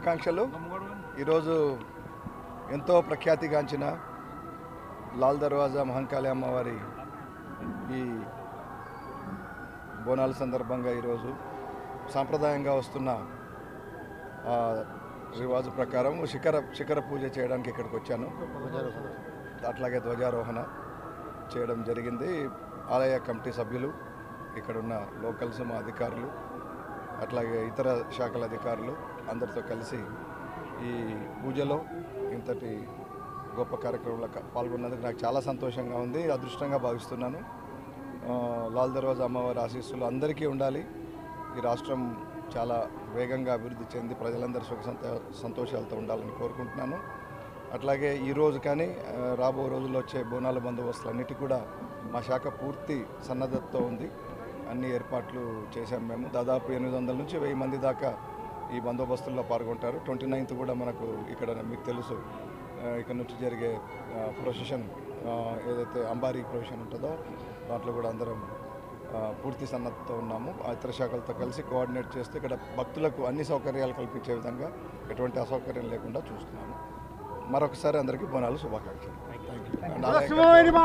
శుభాకాంక్షలు. ఈరోజు ఎంతో ప్రఖ్యాతిగాంచిన లాల్ దర్వాజా మహంకాళి అమ్మవారి ఈ బోనాల సందర్భంగా ఈరోజు సాంప్రదాయంగా వస్తున్న రివాజు ప్రకారం శిఖర పూజ చేయడానికి ఇక్కడికి వచ్చాను. అట్లాగే ధ్వజారోహణ చేయడం జరిగింది. ఆలయ కమిటీ సభ్యులు, ఇక్కడున్న లోకల్స్, మా అధికారులు, అట్లాగే ఇతర శాఖల అధికారులు అందరితో కలిసి ఈ పూజలో ఇంతటి గొప్ప కార్యక్రమంలో పాల్గొన్నందుకు నాకు చాలా సంతోషంగా ఉంది, అదృష్టంగా భావిస్తున్నాను. లాల్ దర్వాజా అమ్మవారి ఆశీస్సులు అందరికీ ఉండాలి. ఈ రాష్ట్రం చాలా వేగంగా అభివృద్ధి చెంది ప్రజలందరూ సుఖ సంతోషాలతో ఉండాలని కోరుకుంటున్నాను. అట్లాగే ఈరోజు కానీ రాబో రోజుల్లో వచ్చే బోనాల బందోబస్తులన్నిటి కూడా మా శాఖ పూర్తి సన్నద్ధతతో ఉంది. అన్ని ఏర్పాట్లు చేశాం మేము. దాదాపు 800 నుంచి 1000 మంది దాకా ఈ బందోబస్తుల్లో పాల్గొంటారు. 29th కూడా మనకు ఇక్కడ మీకు తెలుసు ఇక్కడ నుంచి జరిగే ప్రొసెషన్ ఏదైతే అంబారీ ప్రొసెషన్ ఉంటుందో దాంట్లో కూడా అందరం పూర్తి సన్నద్ధతో ఉన్నాము. ఇతర శాఖలతో కలిసి కోఆర్డినేట్ చేస్తూ ఇక్కడ భక్తులకు అన్ని సౌకర్యాలు కల్పించే విధంగా ఎటువంటి అసౌకర్యం లేకుండా చూస్తున్నాము. మరొకసారి అందరికీ బోనాలు శుభాకాంక్షలు. Thank you.